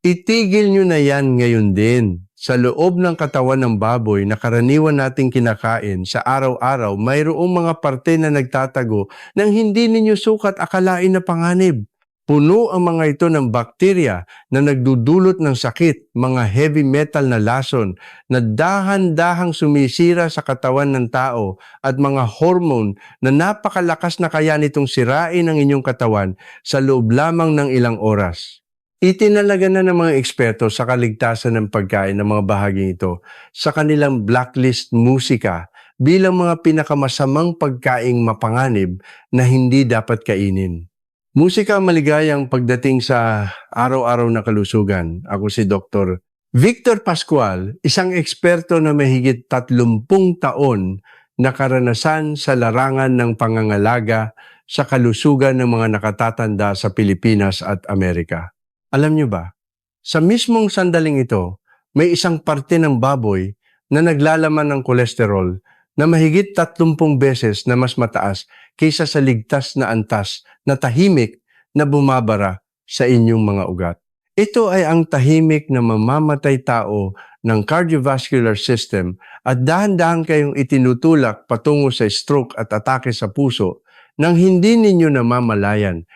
Itigil nyo na yan ngayon din. Sa loob ng katawan ng baboy na karaniwan nating kinakain sa araw-araw, mayroong mga parte na nagtatago ng hindi ninyo sukat akalain na panganib. Puno ang mga ito ng bakterya na nagdudulot ng sakit, mga heavy metal na lason na dahan-dahang sumisira sa katawan ng tao at mga hormone na napakalakas na kaya nitong sirain ang inyong katawan sa loob lamang ng ilang oras. Itinalaga na ng mga eksperto sa kaligtasan ng pagkain ng mga bahaging ito sa kanilang blacklist musika bilang mga pinakamasamang pagkaing mapanganib na hindi dapat kainin. Musika maligayang pagdating sa araw-araw na kalusugan. Ako si Dr. Victor Pascual, isang eksperto na mahigit 30 taon na karanasan sa larangan ng pangangalaga sa kalusugan ng mga nakatatanda sa Pilipinas at Amerika. Alam niyo ba, sa mismong sandaling ito, may isang parte ng baboy na naglalaman ng kolesterol na mahigit 30 beses na mas mataas kaysa sa ligtas na antas na tahimik na bumabara sa inyong mga ugat. Ito ay ang tahimik na mamamatay tao ng cardiovascular system at dahan-dahan kayong itinutulak patungo sa stroke at atake sa puso nang hindi ninyo namamalayan.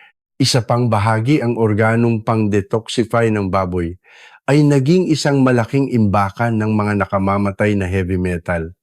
Isa pang bahagi ang organong pang-detoxify ng baboy ay naging isang malaking imbakan ng mga nakamamatay na heavy metal.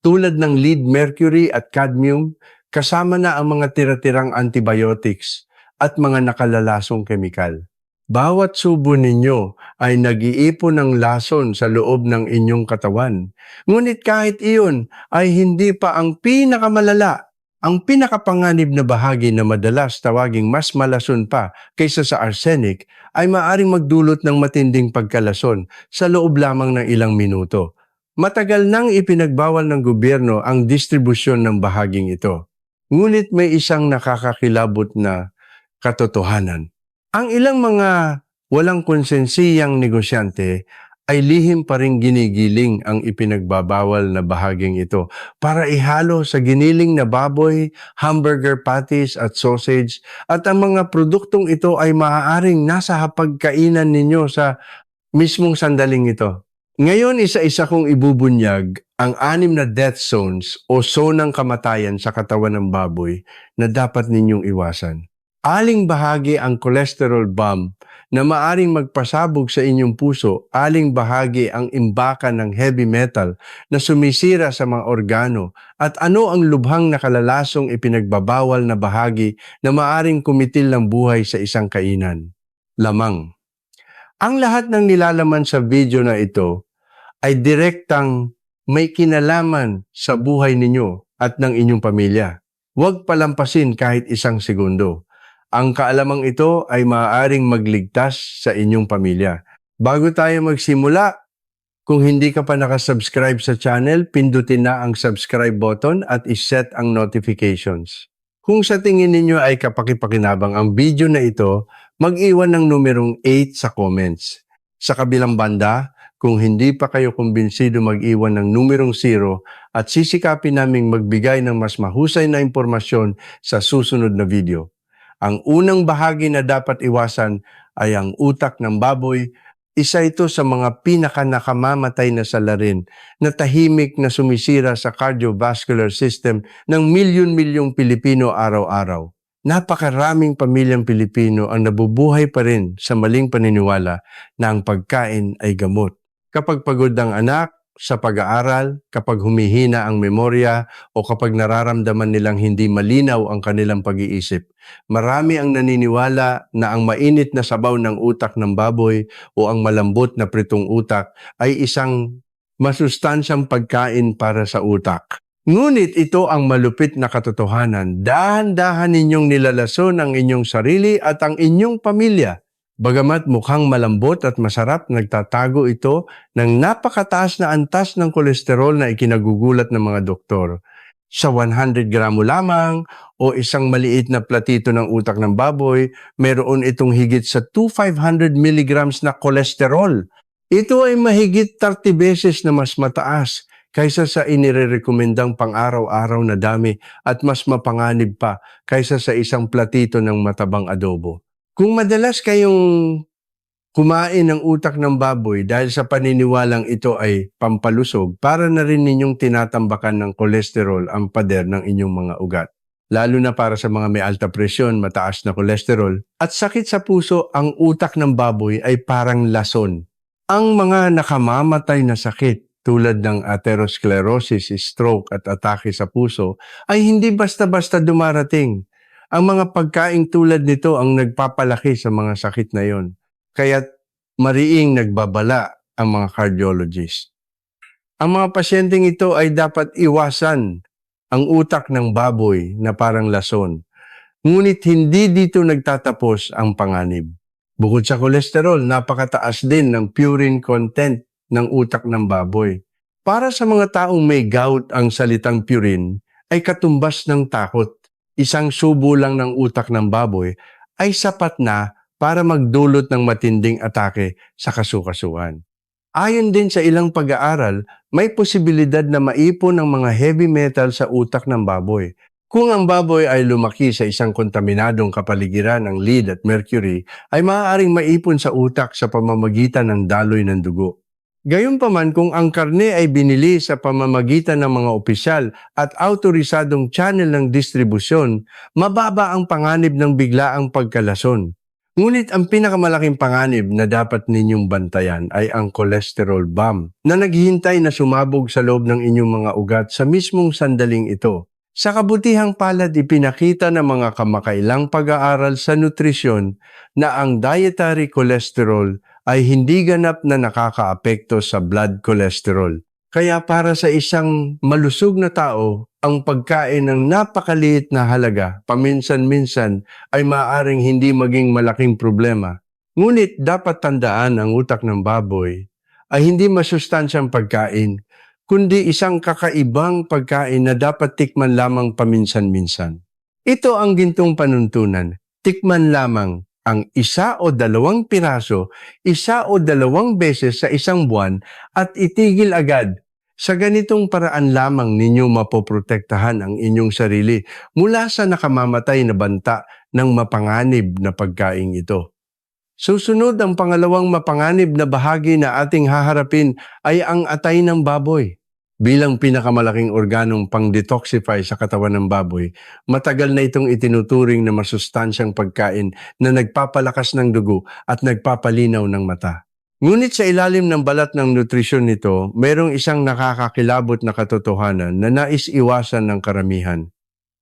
Tulad ng lead mercury at cadmium, kasama na ang mga tira-tirang antibiotics at mga nakalalasong kemikal. Bawat subo ninyo ay nag-iipon ng lason sa loob ng inyong katawan. Ngunit kahit iyon ay hindi pa ang pinakamalala. Ang pinakapanganib na bahagi na madalas tawaging mas malason pa kaysa sa arsenic ay maaaring magdulot ng matinding pagkalason sa loob lamang ng ilang minuto. Matagal nang ipinagbawal ng gobyerno ang distribusyon ng bahaging ito. Ngunit may isang nakakakilabot na katotohanan. Ang ilang mga walang konsensiyang negosyante ay lihim pa ring ginigiling ang ipinagbabawal na bahaging ito para ihalo sa giniling na baboy, hamburger patties at sausage at ang mga produktong ito ay maaaring nasa hapagkainan ninyo sa mismong sandaling ito. Ngayon, isa-isa kong ibubunyag ang 6 na death zones o zonang kamatayan sa katawan ng baboy na dapat ninyong iwasan. Aling bahagi ang cholesterol bomb na maaring magpasabog sa inyong puso, aling bahagi ang imbakan ng heavy metal na sumisira sa mga organo, at ano ang lubhang nakalalasong ipinagbabawal na bahagi na maaring kumitil ng buhay sa isang kainan. Lamang. Ang lahat ng nilalaman sa video na ito ay direktang may kinalaman sa buhay ninyo at ng inyong pamilya. Huwag palampasin kahit isang segundo. Ang kaalamang ito ay maaaring magligtas sa inyong pamilya. Bago tayo magsimula, kung hindi ka pa nakasubscribe sa channel, pindutin na ang subscribe button at iset ang notifications. Kung sa tingin ninyo ay kapakipakinabang ang video na ito, mag-iwan ng numerong 8 sa comments. Sa kabilang banda, kung hindi pa kayo kumbinsido, mag-iwan ng numerong 0 at sisikapin naming magbigay ng mas mahusay na impormasyon sa susunod na video. Ang unang bahagi na dapat iwasan ay ang utak ng baboy. Isa ito sa mga pinakanakamamatay na salarin na tahimik na sumisira sa cardiovascular system ng milyon-milyong Pilipino araw-araw. Napakaraming pamilyang Pilipino ang nabubuhay pa rin sa maling paniniwala na ang pagkain ay gamot. Kapag pagod ang anak sa pag-aaral, kapag humihina ang memorya o kapag nararamdaman nilang hindi malinaw ang kanilang pag-iisip, marami ang naniniwala na ang mainit na sabaw ng utak ng baboy o ang malambot na pritong utak ay isang masustansyang pagkain para sa utak. Ngunit ito ang malupit na katotohanan. Dahan-dahan ninyong nilalason ang inyong sarili at ang inyong pamilya. Bagamat mukhang malambot at masarap, nagtatago ito ng napakataas na antas ng kolesterol na ikinagugulat ng mga doktor. Sa 100 gramo lamang o isang maliit na platito ng utak ng baboy, mayroon itong higit sa 2,500 milligrams na kolesterol. Ito ay mahigit 30 beses na mas mataas kaysa sa inirerekomendang pang-araw-araw na dami at mas mapanganib pa kaysa sa isang platito ng matabang adobo. Kung madalas kayong Kumain ng utak ng baboy dahil sa paniniwalang ito ay pampalusog para na rin ninyong tinatambakan ng kolesterol ang pader ng inyong mga ugat. Lalo na para sa mga may alta presyon, mataas na kolesterol at sakit sa puso, ang utak ng baboy ay parang lason. Ang mga nakamamatay na sakit tulad ng atherosclerosis, stroke at atake sa puso ay hindi basta-basta dumarating. Ang mga pagkaing tulad nito ang nagpapalaki sa mga sakit na yon. Kaya't mariing nagbabala ang mga cardiologist. Ang mga pasyenteng ito ay dapat iwasan ang utak ng baboy na parang lason. Ngunit hindi dito nagtatapos ang panganib. Bukod sa kolesterol, napakataas din ng purine content ng utak ng baboy. Para sa mga taong may gout, ang salitang purine ay katumbas ng takot. Isang subo lang ng utak ng baboy ay sapat na para magdulot ng matinding atake sa kasukasuan. Ayon din sa ilang pag-aaral, may posibilidad na maipon ng mga heavy metal sa utak ng baboy. Kung ang baboy ay lumaki sa isang kontaminadong kapaligiran ng lead at mercury, ay maaaring maipon sa utak sa pamamagitan ng daloy ng dugo. Gayunpaman, kung ang karne ay binili sa pamamagitan ng mga opisyal at autorisadong channel ng distribusyon, mababa ang panganib ng biglaang pagkalason. Ngunit ang pinakamalaking panganib na dapat ninyong bantayan ay ang cholesterol bomb na naghihintay na sumabog sa loob ng inyong mga ugat sa mismong sandaling ito. Sa kabutihang palad, ipinakita ng mga kamakailang pag-aaral sa nutrisyon na ang dietary cholesterol ay hindi ganap na nakakaapekto sa blood cholesterol. Kaya para sa isang malusog na tao, ang pagkain ng napakaliit na halaga, paminsan-minsan, ay maaaring hindi maging malaking problema. Ngunit dapat tandaan, ang utak ng baboy ay hindi masustansyang pagkain, kundi isang kakaibang pagkain na dapat tikman lamang paminsan-minsan. Ito ang gintong panuntunan, tikman lamang ang 1 o 2 piraso, 1 o 2 beses sa isang buwan at itigil agad. Sa ganitong paraan lamang ninyo mapoprotektahan ang inyong sarili mula sa nakamamatay na banta ng mapanganib na pagkain ito. Susunod, ang pangalawang mapanganib na bahagi na ating haharapin ay ang atay ng baboy. Bilang pinakamalaking organong pang-detoxify sa katawan ng baboy, matagal na itong itinuturing na masustansyang pagkain na nagpapalakas ng dugo at nagpapalinaw ng mata. Ngunit sa ilalim ng balat ng nutrisyon nito, mayroong isang nakakakilabot na katotohanan na nais iwasan ng karamihan.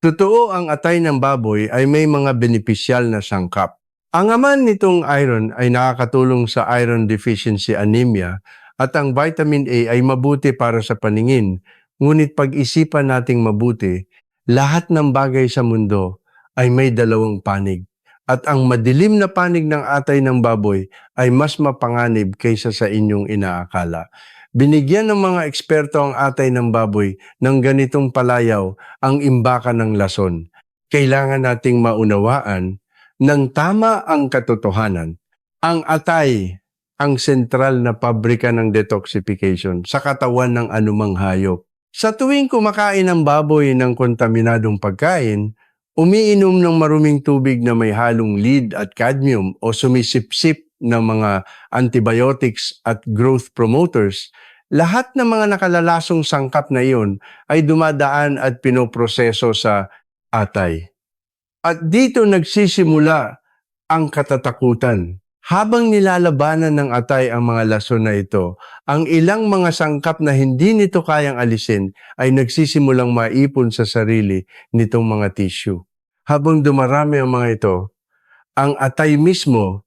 Totoo, ang atay ng baboy ay may mga benepisyal na sangkap. Ang aman nitong iron ay nakakatulong sa iron deficiency anemia at ang vitamin A ay mabuti para sa paningin. Ngunit pag-isipan nating mabuti, lahat ng bagay sa mundo ay may dalawang panig. At ang madilim na panig ng atay ng baboy ay mas mapanganib kaysa sa inyong inaakala. Binigyan ng mga eksperto ang atay ng baboy ng ganitong palayaw, ang imbakan ng lason. Kailangan nating maunawaan ng tama ang katotohanan. Ang atay, ang sentral na pabrika ng detoxification sa katawan ng anumang hayop. Sa tuwing kumakain ng baboy ng kontaminadong pagkain, umiinom ng maruming tubig na may halong lead at cadmium o sumisipsip ng mga antibiotics at growth promoters, lahat ng mga nakalalasong sangkap na iyon ay dumadaan at pinoproseso sa atay. At dito nagsisimula ang katatakutan. Habang nilalabanan ng atay ang mga lason na ito, ang ilang mga sangkap na hindi nito kayang alisin ay nagsisimulang maipon sa sarili nitong mga tissue. Habang dumarami ang mga ito, ang atay mismo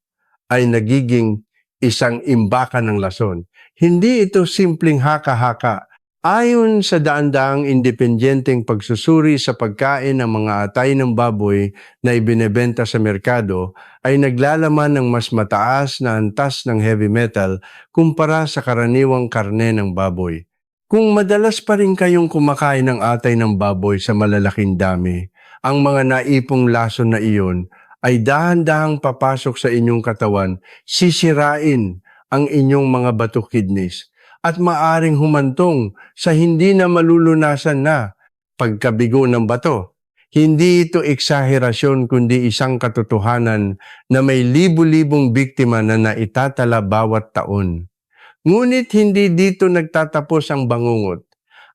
ay nagiging isang imbakan ng lason. Hindi ito simpleng haka-haka. Ayon sa daan-daang independenteng pagsusuri sa pagkain ng mga atay ng baboy na ibinebenta sa merkado, ay naglalaman ng mas mataas na antas ng heavy metal kumpara sa karaniwang karne ng baboy. Kung madalas pa rin kayong kumakain ng atay ng baboy sa malalaking dami, ang mga naipong lason na iyon ay dahan-dahang papasok sa inyong katawan, sisirain ang inyong mga bato kidneys at maaring humantong sa hindi na malulunasan na pagkabigo ng bato. Hindi ito eksaherasyon kundi isang katotohanan na may libu-libong biktima na naitatala bawat taon. Ngunit hindi dito nagtatapos ang bangungot.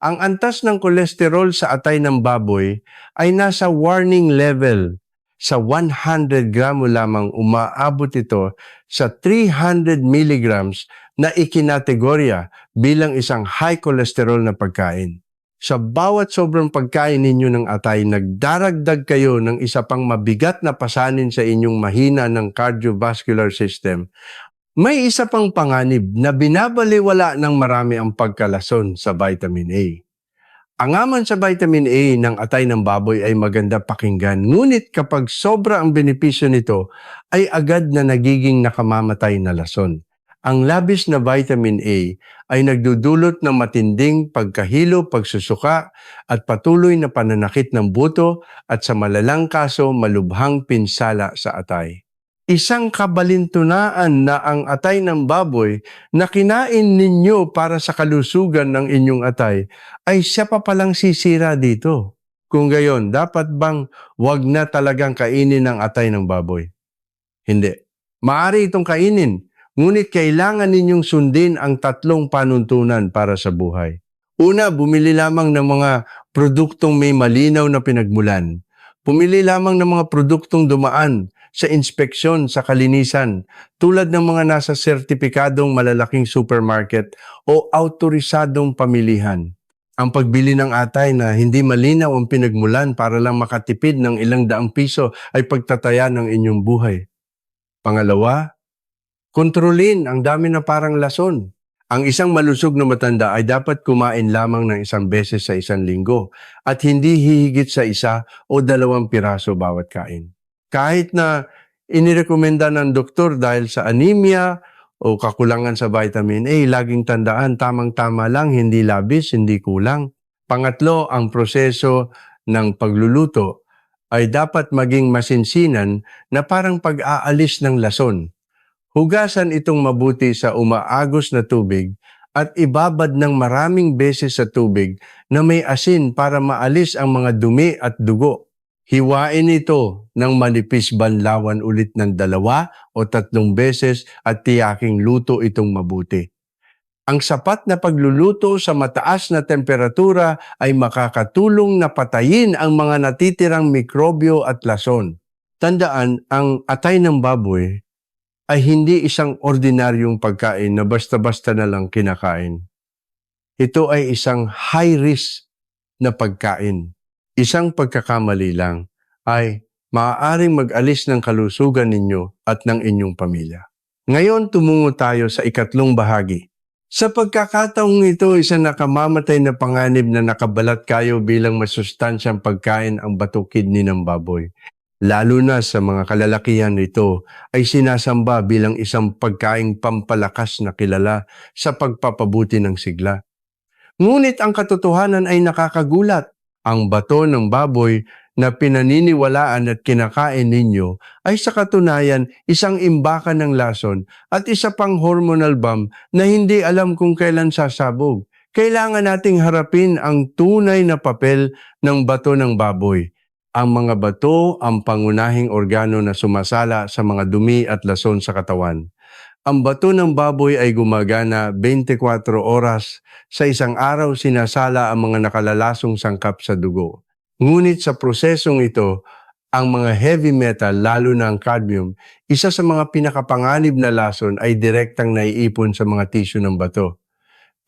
Ang antas ng kolesterol sa atay ng baboy ay nasa warning level. Sa 100 gramo lamang umaabot ito sa 300 milligrams na ikinategorya bilang isang high cholesterol na pagkain. Sa bawat sobrang pagkain ninyo ng atay, nagdaragdag kayo ng isa pang mabigat na pasanin sa inyong mahina ng cardiovascular system. May isa pang panganib na binabaliwala ng marami ang pagkalason sa vitamin A. Ang aman sa vitamin A ng atay ng baboy ay maganda pakinggan, ngunit kapag sobra ang benepisyo nito ay agad na nagiging nakamamatay na lason. Ang labis na vitamin A ay nagdudulot ng matinding pagkahilo, pagsusuka at patuloy na pananakit ng buto at sa malalang kaso malubhang pinsala sa atay. Isang kabalintunaan na ang atay ng baboy na kinain ninyo para sa kalusugan ng inyong atay ay siya pa palang sisira dito. Kung gayon, dapat bang wag na talagang kainin ang atay ng baboy? Hindi. Maaari itong kainin, ngunit kailangan ninyong sundin ang 3 panuntunan para sa buhay. Una, bumili lamang ng mga produktong may malinaw na pinagmulan. Pumili lamang ng mga produktong dumaan sa inspeksyon sa kalinisan tulad ng mga nasa sertipikadong malalaking supermarket o autorisadong pamilihan. Ang pagbili ng atay na hindi malinaw ang pinagmulan para lang makatipid ng ilang daang piso ay pagtataya ng inyong buhay. Pangalawa, kontrolin ang dami na parang lason. Ang isang malusog na matanda ay dapat kumain lamang ng 1 beses sa 1 linggo at hindi hihigit sa 1 o 2 piraso bawat kain. Kahit na inirekomenda ng doktor dahil sa anemia o kakulangan sa vitamin A, laging tandaan tamang-tama lang, hindi labis, hindi kulang. Pangatlo, ang proseso ng pagluluto ay dapat maging masinsinan na parang pag-aalis ng lason. Hugasan itong mabuti sa umaagos na tubig at ibabad ng maraming beses sa tubig na may asin para maalis ang mga dumi at dugo. Hiwain ito ng manipis banlawan ulit ng 2 o 3 beses at tiyaking luto itong mabuti. Ang sapat na pagluluto sa mataas na temperatura ay makakatulong na patayin ang mga natitirang mikrobyo at lason. Tandaan, ang atay ng baboy ay hindi isang ordinaryong pagkain na basta-basta na lang kinakain. Ito ay isang high risk na pagkain. Isang pagkakamali lang ay maaaring mag-alis ng kalusugan ninyo at ng inyong pamilya. Ngayon tumungo tayo sa ikatlong bahagi. Sa pagkakataong ito, isang nakamamatay na panganib na nakabalat kayo bilang masustansyang pagkain ang bato kidney ng baboy. Lalo na sa mga kalalakihan nito ay sinasamba bilang isang pagkaing pampalakas na kilala sa pagpapabuti ng sigla. Ngunit ang katotohanan ay nakakagulat. Ang bato ng baboy na pinaniniwalaan at kinakain ninyo ay sa katunayan isang imbakan ng lason at isa pang hormonal bomb na hindi alam kung kailan sasabog. Kailangan nating harapin ang tunay na papel ng bato ng baboy. Ang mga bato ang pangunahing organo na sumasala sa mga dumi at lason sa katawan. Ang bato ng baboy ay gumagana 24 oras. Sa isang araw sinasala ang mga nakalalasong sangkap sa dugo. Ngunit sa prosesong ito, ang mga heavy metal, lalo na ang cadmium, isa sa mga pinakapanganib na lason ay direktang naiipon sa mga tissue ng bato.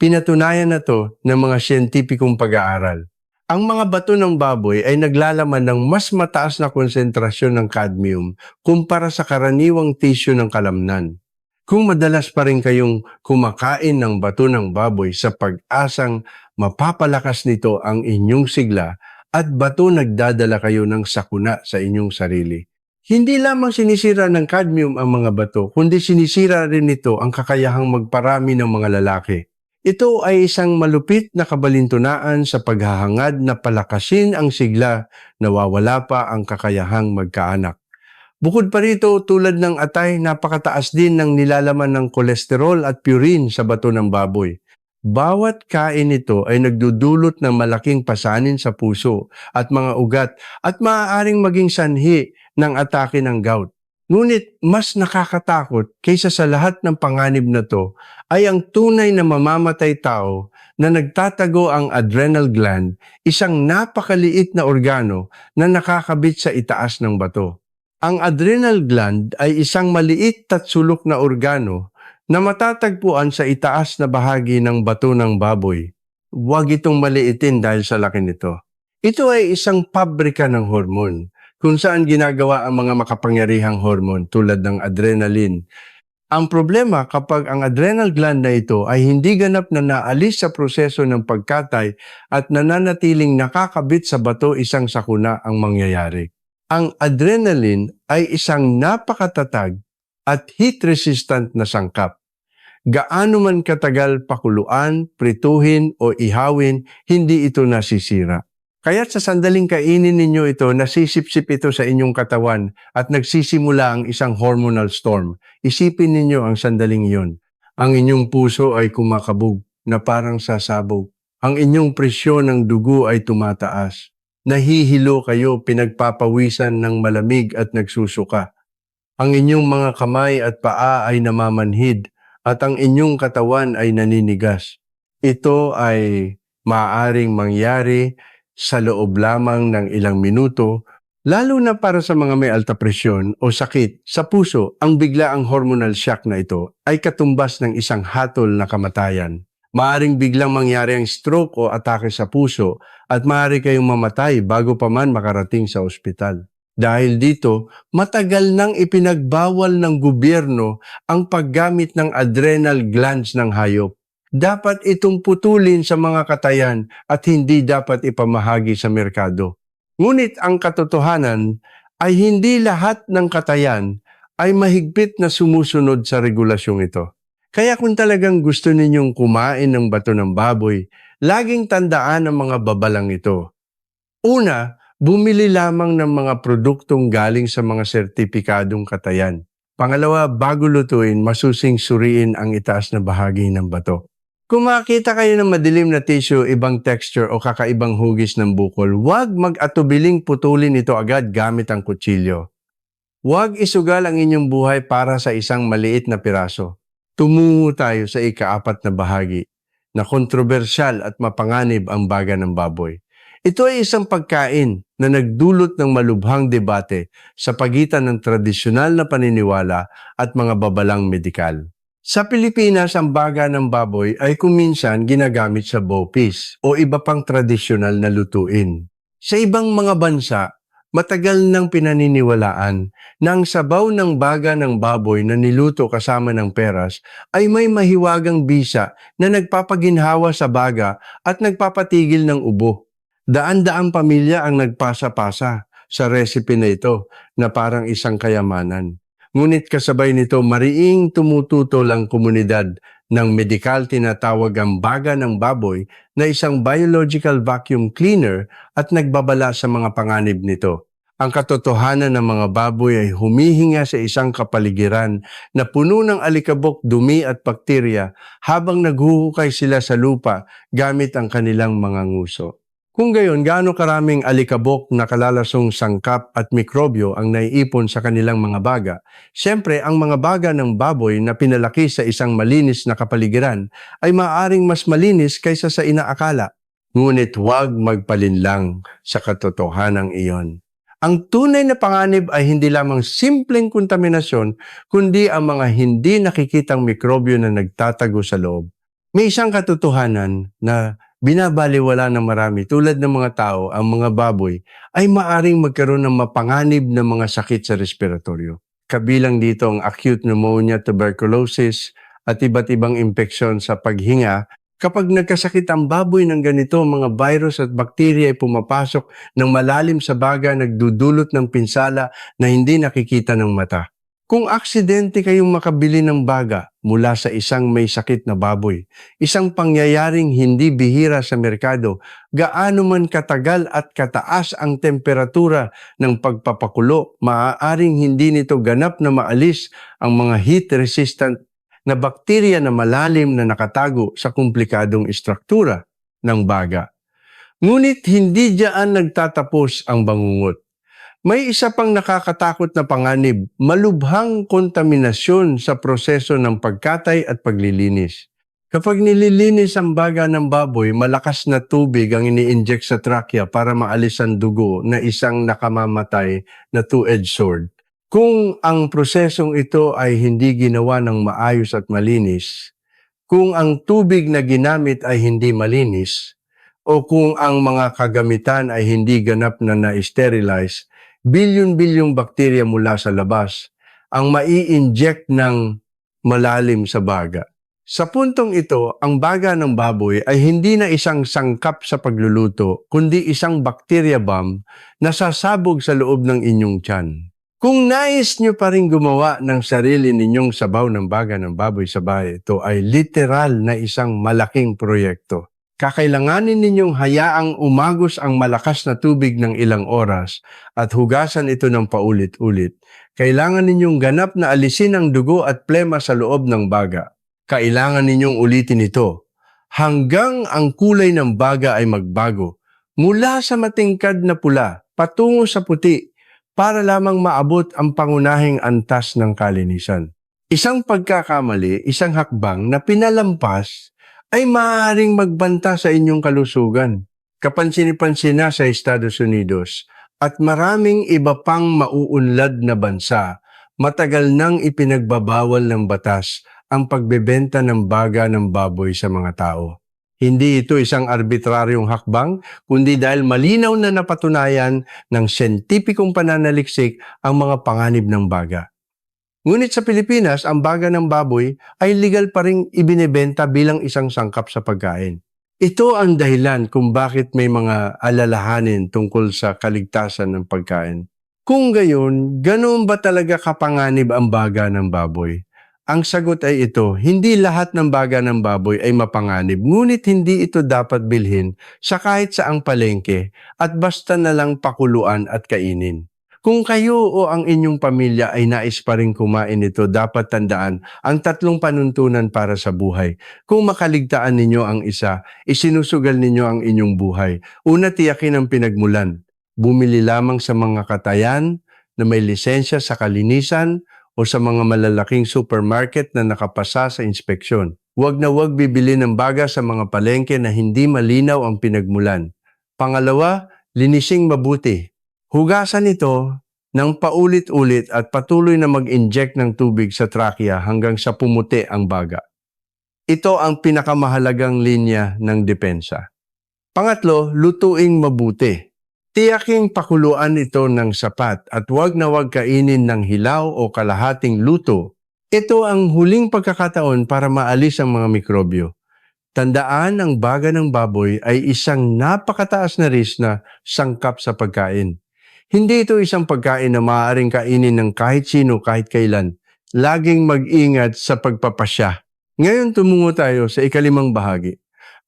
Pinatunayan na to ng mga siyentipikong pag-aaral. Ang mga bato ng baboy ay naglalaman ng mas mataas na konsentrasyon ng cadmium kumpara sa karaniwang tissue ng kalamnan. Kung madalas pa rin kayong kumakain ng bato ng baboy sa pag-asang mapapalakas nito ang inyong sigla at bato nagdadala kayo ng sakuna sa inyong sarili. Hindi lamang sinisira ng cadmium ang mga bato, kundi sinisira rin nito ang kakayahang magparami ng mga lalaki. Ito ay isang malupit na kabalintunaan sa paghahangad na palakasin ang sigla, nawawala pa ang kakayahang magkaanak. Bukod pa rito, tulad ng atay, napakataas din ng nilalaman ng kolesterol at purine sa bato ng baboy. Bawat kain nito ay nagdudulot ng malaking pasanin sa puso at mga ugat at maaaring maging sanhi ng atake ng gout. Ngunit mas nakakatakot kaysa sa lahat ng panganib na to ay ang tunay na mamamatay tao na nagtatago ang adrenal gland, isang napakaliit na organo na nakakabit sa itaas ng bato. Ang adrenal gland ay isang maliit at sulok na organo na matatagpuan sa itaas na bahagi ng bato ng baboy. Huwag itong maliitin dahil sa laki nito. Ito ay isang pabrika ng hormon kung saan ginagawa ang mga makapangyarihang hormon tulad ng adrenaline. Ang problema kapag ang adrenal gland na ito ay hindi ganap na naalis sa proseso ng pagkatay at nananatiling nakakabit sa bato, isang sakuna ang mangyayari. Ang adrenaline ay isang napakatatag at heat-resistant na sangkap. Gaano man katagal pakuluan, prituhin o ihawin, hindi ito nasisira. Kaya't sa sandaling kainin ninyo ito, nasisipsip ito sa inyong katawan at nagsisimula ang isang hormonal storm. Isipin ninyo ang sandaling iyon. Ang inyong puso ay kumakabog na parang sasabog. Ang inyong presyon ng dugo ay tumataas. Nahihilo kayo, pinagpapawisan ng malamig at nagsusuka. Ang inyong mga kamay at paa ay namamanhid at ang inyong katawan ay naninigas. Ito ay maaaring mangyari sa loob lamang ng ilang minuto, lalo na para sa mga may alta presyon o sakit sa puso. Ang biglaang hormonal shock na ito ay katumbas ng isang hatol na kamatayan. Maaaring biglang mangyari ang stroke o atake sa puso at maaari kayong mamatay bago pa man makarating sa ospital. Dahil dito, matagal nang ipinagbawal ng gobyerno ang paggamit ng adrenal glands ng hayop. Dapat itong putulin sa mga katayan at hindi dapat ipamahagi sa merkado. Ngunit ang katotohanan ay hindi lahat ng katayan ay mahigpit na sumusunod sa regulasyong ito. Kaya kung talagang gusto ninyong kumain ng bato ng baboy, laging tandaan ang mga babalang ito. Una, bumili lamang ng mga produktong galing sa mga sertipikadong katayan. Pangalawa, bago lutuin, masusing suriin ang itaas na bahagi ng bato. Kung makita kayo ng madilim na tissue, ibang texture o kakaibang hugis ng bukol, huwag mag-atubiling putulin ito agad gamit ang kutsilyo. Huwag isugal ang inyong buhay para sa isang maliit na piraso. Tumungo tayo sa ika-4 na bahagi na kontrobersyal at mapanganib ang baga ng baboy. Ito ay isang pagkain na nagdulot ng malubhang debate sa pagitan ng tradisyonal na paniniwala at mga babalang medikal. Sa Pilipinas, ang baga ng baboy ay kuminsan ginagamit sa bopis o iba pang tradisyonal na lutuin. Sa ibang mga bansa, matagal nang pinaniniwalaan na ang sabaw ng baga ng baboy na niluto kasama ng peras ay may mahiwagang bisa na nagpapaginhawa sa baga at nagpapatigil ng ubo. Daan-daang pamilya ang nagpasa-pasa sa recipe na ito na parang isang kayamanan. Ngunit kasabay nito, mariing tumututol ang komunidad ng medikal. Tinatawag ang baga ng baboy na isang biological vacuum cleaner at nagbabala sa mga panganib nito. Ang katotohanan ng mga baboy ay humihinga sa isang kapaligiran na puno ng alikabok, dumi at bakterya habang naghuhukay sila sa lupa gamit ang kanilang mga nguso. Kung gayon, gaano karaming alikabok na kalalasong sangkap at mikrobyo ang naiipon sa kanilang mga baga? Siyempre, ang mga baga ng baboy na pinalaki sa isang malinis na kapaligiran ay maaaring mas malinis kaysa sa inaakala. Ngunit huwag magpalinlang sa katotohanan iyon. Ang tunay na panganib ay hindi lamang simpleng kontaminasyon, kundi ang mga hindi nakikitang mikrobyo na nagtatago sa loob. May isang katotohanan na binabaliwala ng marami, tulad ng mga tao, ang mga baboy ay maaring magkaroon ng mapanganib na mga sakit sa respiratoryo. Kabilang dito ang acute pneumonia, tuberculosis at iba't ibang impeksyon sa paghinga. Kapag nagkasakit ang baboy ng ganito, mga virus at bakterya ay pumapasok ng malalim sa baga, nagdudulot ng pinsala na hindi nakikita ng mata. Kung aksidente kayong makabili ng baga mula sa isang may sakit na baboy, isang pangyayaring hindi bihira sa merkado, gaano man katagal at kataas ang temperatura ng pagpapakulo, maaaring hindi nito ganap na maalis ang mga heat-resistant na bakterya na malalim na nakatago sa komplikadong istruktura ng baga. Ngunit hindi diyan nagtatapos ang bangungot. May isa pang nakakatakot na panganib, malubhang kontaminasyon sa proseso ng pagkatay at paglilinis. Kapag nililinis ang baga ng baboy, malakas na tubig ang ini-inject sa trakya para maalis ang dugo na isang nakamamatay na two-edged sword. Kung ang prosesong ito ay hindi ginawa ng maayos at malinis, kung ang tubig na ginamit ay hindi malinis, o kung ang mga kagamitan ay hindi ganap na na-sterilize, bilyon-bilyong bakterya mula sa labas ang mai-inject ng malalim sa baga. Sa puntong ito, ang baga ng baboy ay hindi na isang sangkap sa pagluluto, kundi isang bacteria bomb na sasabog sa loob ng inyong tiyan. Kung nais nyo pa rin gumawa ng sarili ninyong sabaw ng baga ng baboy sa bahay, ito ay literal na isang malaking proyekto. Kakailanganin ninyong hayaang umagos ang malakas na tubig ng ilang oras at hugasan ito ng paulit-ulit. Kailangan ninyong ganap na alisin ang dugo at plema sa loob ng baga. Kailangan ninyong ulitin ito hanggang ang kulay ng baga ay magbago mula sa matingkad na pula patungo sa puti para lamang maabot ang pangunahing antas ng kalinisan. Isang pagkakamali, isang hakbang na pinalampas ay maaaring magbanta sa inyong kalusugan. Kapansin-pansin na sa Estados Unidos at maraming iba pang mauunlad na bansa, matagal nang ipinagbabawal ng batas ang pagbebenta ng baga ng baboy sa mga tao. Hindi ito isang arbitraryong hakbang, kundi dahil malinaw na napatunayan ng siyentipikong pananaliksik ang mga panganib ng baga. Ngunit sa Pilipinas, ang baga ng baboy ay legal pa ring ibinebenta bilang isang sangkap sa pagkain. Ito ang dahilan kung bakit may mga alalahanin tungkol sa kaligtasan ng pagkain. Kung gayon, ganoon ba talaga kapanganib ang baga ng baboy? Ang sagot ay ito, hindi lahat ng baga ng baboy ay mapanganib, ngunit hindi ito dapat bilhin sa kahit saang palengke at basta na lang pakuluan at kainin. Kung kayo o ang inyong pamilya ay nais pa rin kumain nito, dapat tandaan ang 3 panuntunan para sa buhay. Kung makaligtaan ninyo ang isa, isinusugal ninyo ang inyong buhay. Una, tiyakin ang pinagmulan. Bumili lamang sa mga katayan na may lisensya sa kalinisan o sa mga malalaking supermarket na nakapasa sa inspeksyon. Huwag na huwag bibili ng baga sa mga palengke na hindi malinaw ang pinagmulan. Pangalawa, linising mabuti. Hugasan ito ng paulit-ulit at patuloy na mag-inject ng tubig sa trakya hanggang sa pumuti ang baga. Ito ang pinakamahalagang linya ng depensa. Pangatlo, lutuing mabuti. Tiyaking pakuluan ito ng sapat at huwag na huwag kainin ng hilaw o kalahating luto. Ito ang huling pagkakataon para maalis ang mga mikrobyo. Tandaan, ang baga ng baboy ay isang napakataas na risk na sangkap sa pagkain. Hindi ito isang pagkain na maaaring kainin ng kahit sino kahit kailan. Laging mag-ingat sa pagpapasya. Ngayon tumungo tayo sa ikalimang bahagi.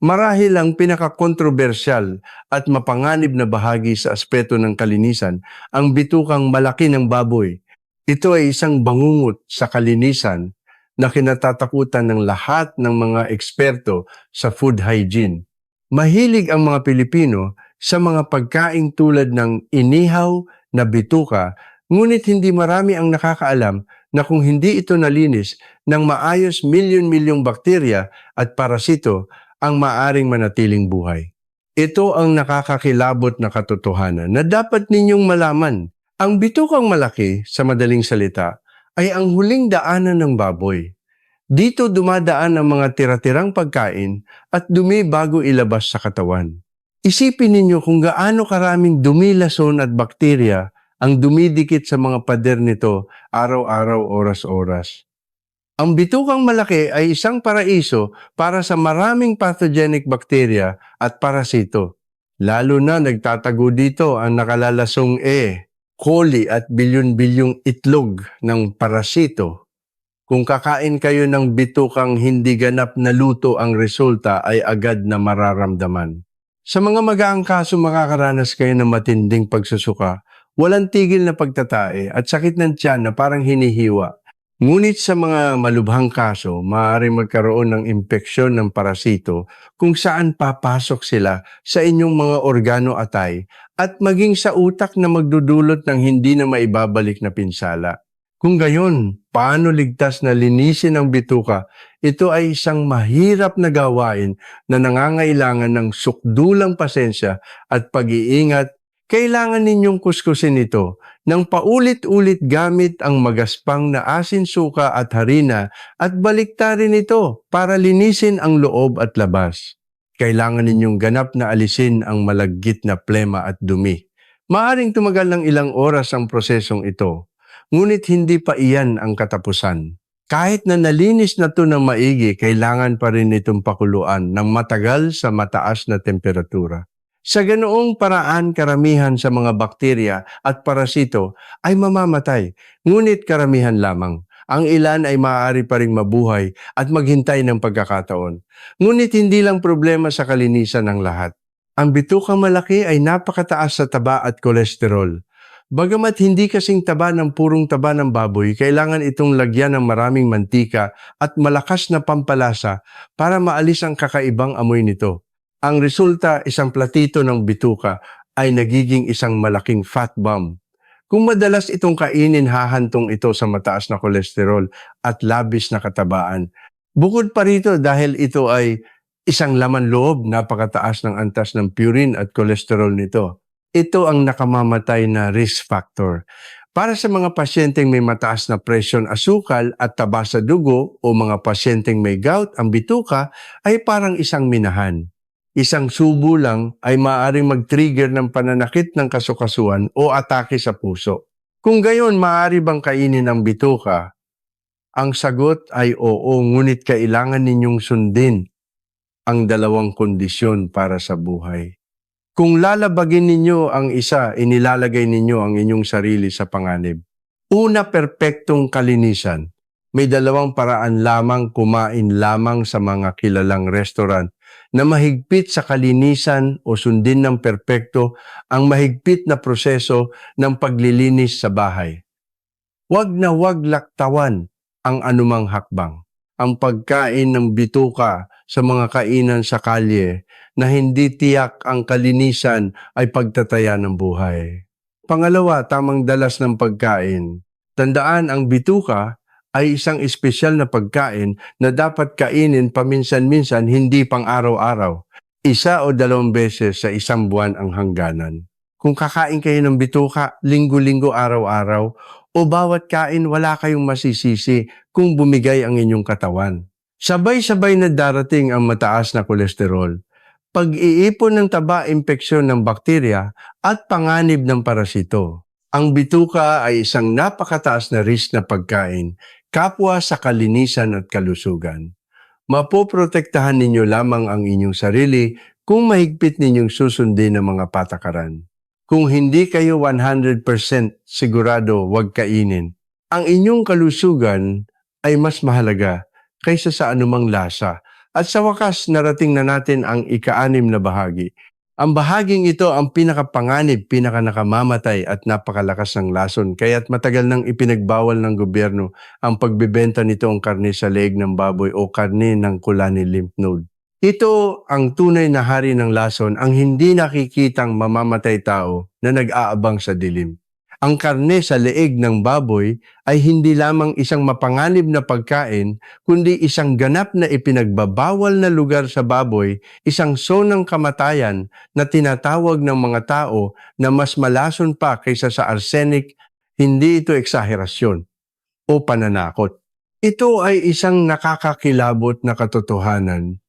Marahil ang pinaka-kontrobersyal at mapanganib na bahagi sa aspeto ng kalinisan, ang bitukang malaki ng baboy. Ito ay isang bangungot sa kalinisan na kinatatakutan ng lahat ng mga eksperto sa food hygiene. Mahilig ang mga Pilipino sa mga pagkaing tulad ng inihaw na bituka, ngunit hindi marami ang nakakaalam na kung hindi ito nalinis ng maayos milyon-milyong bakterya at parasito, ang maaring manatiling buhay. Ito ang nakakakilabot na katotohanan na dapat ninyong malaman. Ang bitukang malaki, sa madaling salita, ay ang huling daanan ng baboy. Dito dumadaan ang mga tira-tirang pagkain at dumi bago ilabas sa katawan. Isipin ninyo kung gaano karaming dumi, lason at bakterya ang dumidikit sa mga pader nito araw-araw, oras-oras. Ang bitukang malaki ay isang paraiso para sa maraming pathogenic bacteria at parasito. Lalo na nagtatago dito ang nakalalasong coli at bilyon-bilyong itlog ng parasito. Kung kakain kayo ng bitukang hindi ganap na luto, ang resulta ay agad na mararamdaman. Sa mga magaang kaso, makakaranas kayo ng matinding pagsusuka, walang tigil na pagtatae at sakit ng tiyan na parang hinihiwa. Ngunit sa mga malubhang kaso, maaaring magkaroon ng impeksyon ng parasito kung saan papasok sila sa inyong mga organo atay at maging sa utak na magdudulot ng hindi na maibabalik na pinsala. Kung gayon, paano ligtas na linisin ang bituka? Ito ay isang mahirap na gawain na nangangailangan ng sukdulang pasensya at pag-iingat. Kailangan ninyong kuskusin ito ng paulit-ulit gamit ang magaspang na asin, suka at harina at baliktarin ito para linisin ang loob at labas. Kailangan ninyong ganap na alisin ang malaggit na plema at dumi. Maaring tumagal ng ilang oras ang prosesong ito, ngunit hindi pa iyan ang katapusan. Kahit na nalinis na ito ng maigi, kailangan pa rin itong pakuluan ng matagal sa mataas na temperatura. Sa ganoong paraan, karamihan sa mga bakterya at parasito ay mamamatay, ngunit karamihan lamang. Ang ilan ay maaari pa ring mabuhay at maghintay ng pagkakataon. Ngunit hindi lang problema sa kalinisan ng lahat. Ang bitukang malaki ay napakataas sa taba at kolesterol. Bagamat hindi kasing taba ng purong taba ng baboy, kailangan itong lagyan ng maraming mantika at malakas na pampalasa para maalis ang kakaibang amoy nito. Ang resulta, isang platito ng bituka ay nagiging isang malaking fat bomb. Kung madalas itong kainin, hahantong ito sa mataas na kolesterol at labis na katabaan. Bukod pa rito, dahil ito ay isang laman loob, napakataas ng antas ng purine at kolesterol nito. Ito ang nakamamatay na risk factor. Para sa mga pasyenteng may mataas na presyon, asukal at taba sa dugo o mga pasyenteng may gout, ang bituka ay parang isang minahan. Isang subo lang ay maaaring mag-trigger ng pananakit ng kasukasuan o atake sa puso. Kung gayon, maaari bang kainin ang bituka? Ang sagot ay oo, ngunit kailangan ninyong sundin ang dalawang kondisyon para sa buhay. Kung lalabagin ninyo ang isa, inilalagay ninyo ang inyong sarili sa panganib. Una, perpektong kalinisan. May dalawang paraan lamang kumain lamang sa mga kilalang restaurant na mahigpit sa kalinisan o sundin ng perpekto ang mahigpit na proseso ng paglilinis sa bahay. Huwag na huwag laktawan ang anumang hakbang. Ang pagkain ng bituka sa mga kainan sa kalye na hindi tiyak ang kalinisan ay pagtataya ng buhay. Pangalawa, tamang dalas ng pagkain. Tandaan, ang bituka ay isang espesyal na pagkain na dapat kainin paminsan-minsan, hindi pang araw-araw. Isa o dalawang beses sa isang buwan ang hangganan. Kung kakain kayo ng bituka, linggo-linggo, araw-araw, o bawat kain, wala kayong masisisi kung bumigay ang inyong katawan. Sabay-sabay na darating ang mataas na kolesterol, pag-iipon ng taba, impeksyon ng bakterya, at panganib ng parasito. Ang bituka ay isang napakataas na risk na pagkain, kapwa sa kalinisan at kalusugan. Mapoprotektahan ninyo lamang ang inyong sarili kung mahigpit ninyong susundin ang mga patakaran. Kung hindi kayo 100% sigurado, huwag kainin. Ang inyong kalusugan ay mas mahalaga kaysa sa anumang lasa. At sa wakas, narating na natin ang ika-6 na bahagi. Ang bahaging ito ang pinakapanganib, pinakanakamamatay at napakalakas ng lason, kaya't matagal nang ipinagbawal ng gobyerno ang pagbebenta nitong karne sa leeg ng baboy o karne ng kulani lymph node. Ito ang tunay na hari ng lason, ang hindi nakikitang mamamatay tao na nag-aabang sa dilim. Ang karne sa leeg ng baboy ay hindi lamang isang mapanganib na pagkain, kundi isang ganap na ipinagbabawal na lugar sa baboy, isang sonang kamatayan na tinatawag ng mga tao na mas malason pa kaysa sa arsenic. Hindi ito eksaherasyon o pananakot. Ito ay isang nakakakilabot na katotohanan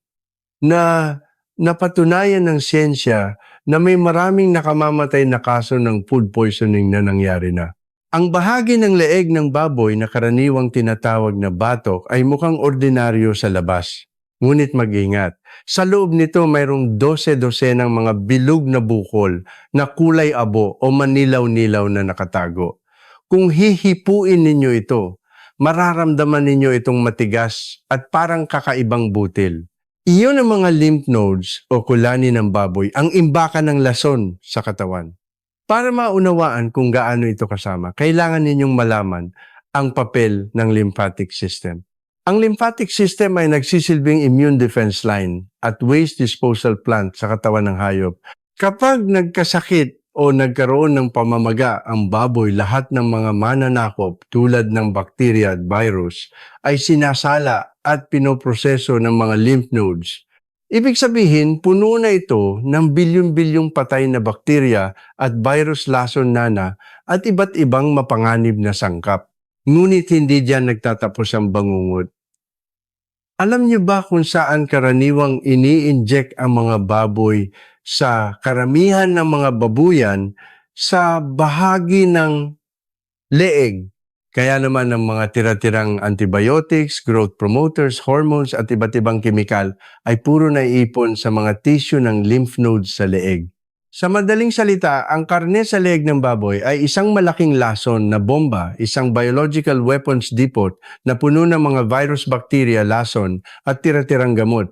na napatunayan ng siyensya na may maraming nakamamatay na kaso ng food poisoning na nangyari na. Ang bahagi ng leeg ng baboy na karaniwang tinatawag na batok ay mukhang ordinaryo sa labas. Ngunit mag-ingat, sa loob nito mayroong 12 ng mga bilog na bukol na kulay abo o manilaw-nilaw na nakatago. Kung hihipuin ninyo ito, mararamdaman ninyo itong matigas at parang kakaibang butil. Iyon ang mga lymph nodes o kulani ng baboy, ang imbakan ng lason sa katawan. Para maunawaan kung gaano ito kasama, kailangan ninyong malaman ang papel ng lymphatic system. Ang lymphatic system ay nagsisilbing immune defense line at waste disposal plant sa katawan ng hayop. Kapag nagkasakit o nagkaroon ng pamamaga ang baboy, lahat ng mga mananakop tulad ng bakterya at virus ay sinasala at pinoproseso ng mga lymph nodes. Ibig sabihin, puno na ito ng bilyon-bilyong patay na bakterya at virus lason nana at iba't ibang mapanganib na sangkap. Ngunit hindi diyan nagtatapos ang bangungot. Alam niyo ba kung saan karaniwang ini-inject ang mga baboy sa karamihan ng mga babuyan sa bahagi ng leeg? Kaya naman ang mga tira-tirang antibiotics, growth promoters, hormones at iba't ibang kemikal ay puro naiipon sa mga tissue ng lymph nodes sa leeg. Sa madaling salita, ang karne sa leeg ng baboy ay isang malaking lason na bomba, isang biological weapons depot na puno ng mga virus, bacteria, lason at tira-tirang gamot.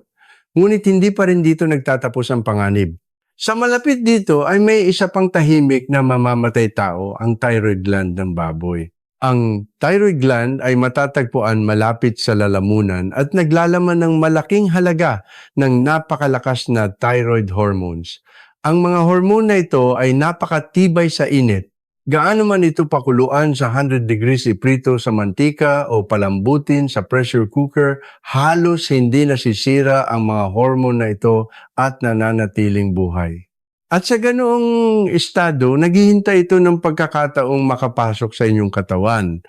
Ngunit hindi pa rin dito nagtatapos ang panganib. Sa malapit dito ay may isa pang tahimik na mamamatay tao, ang thyroid gland ng baboy. Ang thyroid gland ay matatagpuan malapit sa lalamunan at naglalaman ng malaking halaga ng napakalakas na thyroid hormones. Ang mga hormone na ito ay napakatibay sa init. Gaano man ito pakuluan sa 100 degrees iprito sa mantika o palambutin sa pressure cooker, halos hindi nasisira ang mga hormone na ito at nananatiling buhay. At sa ganoong estado, naghihintay ito ng pagkakataong makapasok sa inyong katawan.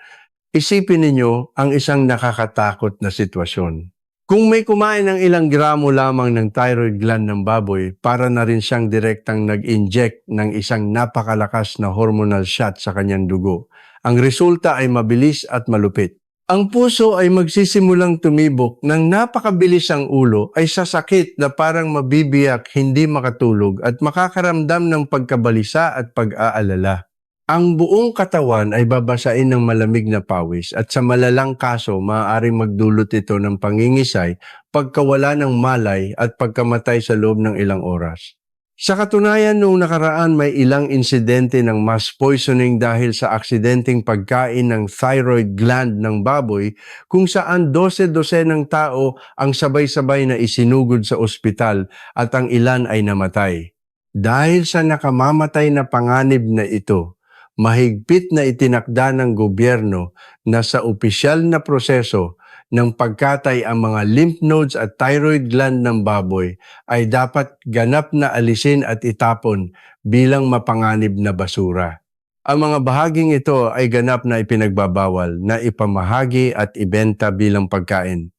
Isipin ninyo ang isang nakakatakot na sitwasyon. Kung may kumain ng ilang gramo lamang ng thyroid gland ng baboy, para na rin siyang direktang nag-inject ng isang napakalakas na hormonal shot sa kanyang dugo. Ang resulta ay mabilis at malupit. Ang puso ay magsisimulang tumibok ng napakabilis, ang ulo ay sasakit na parang mabibiyak, hindi makatulog at makakaramdam ng pagkabalisa at pag-aalala. Ang buong katawan ay babasain ng malamig na pawis at sa malalang kaso maaaring magdulot ito ng pangingisay, pagkawala ng malay at pagkamatay sa loob ng ilang oras. Sa katunayan, noong nakaraan may ilang insidente ng mass poisoning dahil sa aksidenteng pagkain ng thyroid gland ng baboy kung saan 12 ng tao ang sabay-sabay na isinugod sa ospital at ang ilan ay namatay. Dahil sa nakamamatay na panganib na ito, mahigpit na itinakda ng gobyerno na sa opisyal na proseso ng pagkatay ang mga lymph nodes at thyroid gland ng baboy ay dapat ganap na alisin at itapon bilang mapanganib na basura. Ang mga bahaging ito ay ganap na ipinagbabawal na ipamahagi at ibenta bilang pagkain.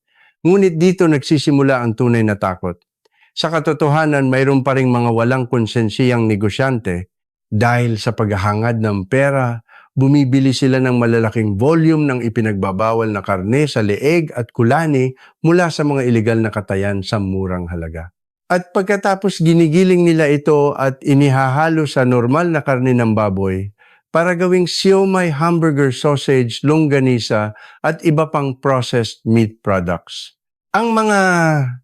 Ngunit dito nagsisimula ang tunay na takot. Sa katotohanan, mayroon pa ring mga walang konsensiyang negosyante dahil sa paghahangad ng pera. Bumibili sila ng malalaking volume ng ipinagbabawal na karne sa leeg at kulani mula sa mga ilegal na katayan sa murang halaga. At pagkatapos ginigiling nila ito at inihahalo sa normal na karne ng baboy para gawing siomai, hamburger, sausage, longganisa at iba pang processed meat products. Ang mga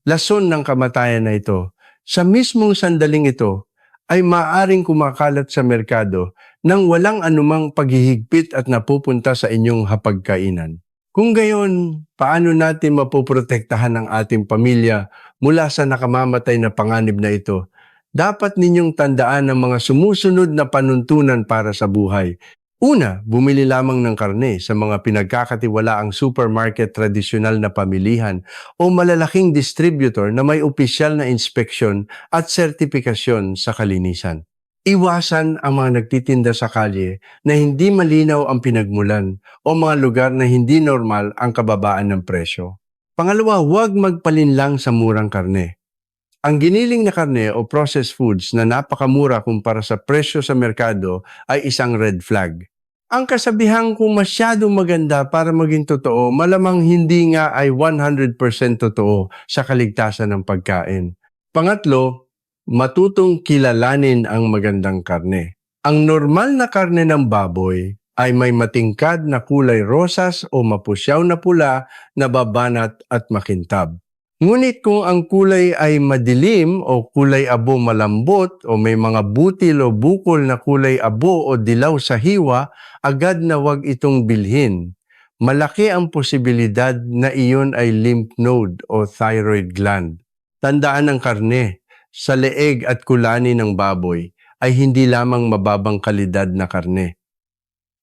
lason ng kamatayan na ito, sa mismong sandaling ito, ay maaaring kumakalat sa merkado nang walang anumang paghihigpit at napupunta sa inyong hapagkainan. Kung gayon, paano natin mapoprotektahan ang ating pamilya mula sa nakamamatay na panganib na ito? Dapat ninyong tandaan ang mga sumusunod na panuntunan para sa buhay. Una, bumili lamang ng karne sa mga pinagkakatiwalaang supermarket, tradisyonal na pamilihan o malalaking distributor na may opisyal na inspeksyon at sertipikasyon sa kalinisan. Iwasan ang mga nagtitinda sa kalye na hindi malinaw ang pinagmulan o mga lugar na hindi normal ang kababaan ng presyo. Pangalawa, huwag magpalinlang sa murang karne. Ang giniling na karne o processed foods na napakamura kumpara sa presyo sa merkado ay isang red flag. Ang kasabihan kung masyadong maganda para maging totoo, malamang hindi nga ay 100% totoo sa kaligtasan ng pagkain. Pangatlo, matutong kilalanin ang magandang karne. Ang normal na karne ng baboy ay may matingkad na kulay rosas o mapusyaw na pula na babanat at makintab. Ngunit kung ang kulay ay madilim o kulay abo malambot o may mga butil o bukol na kulay abo o dilaw sa hiwa, agad na wag itong bilhin. malaki ang posibilidad na iyon ay lymph node o thyroid gland. Tandaan ng karne, sa leeg at kulani ng baboy ay hindi lamang mababang kalidad na karne.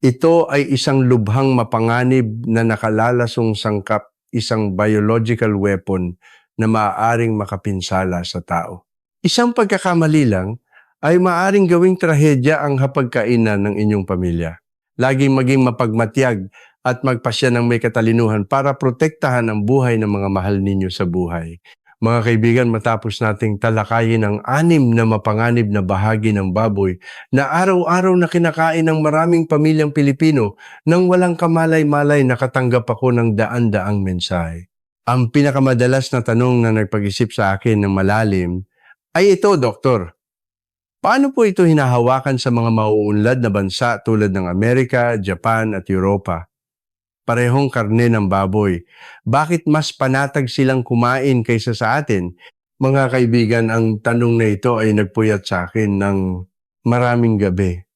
Ito ay isang lubhang mapanganib na nakalalasong sangkap, isang biological weapon na maaaring makapinsala sa tao. Isang pagkakamali lang ay maaaring gawing trahedya ang hapagkainan ng inyong pamilya. Laging maging mapagmatyag at magpasya ng may katalinuhan para protektahan ang buhay ng mga mahal ninyo sa buhay. Mga kaibigan, matapos nating talakayin ang 6 na mapanganib na bahagi ng baboy na araw-araw na kinakain ng maraming pamilyang Pilipino nang walang kamalay-malay nakatanggap ako ng daan-daang mensahe. Ang pinakamadalas na tanong na nagpag-isip sa akin ng malalim ay ito, Doktor. Paano po ito hinahawakan sa mga mauunlad na bansa tulad ng Amerika, Japan at Europa? Parehong karne ng baboy. Bakit mas panatag silang kumain kaysa sa atin? Mga kaibigan, ang tanong na ito ay nagpuyat sa akin ng maraming gabi.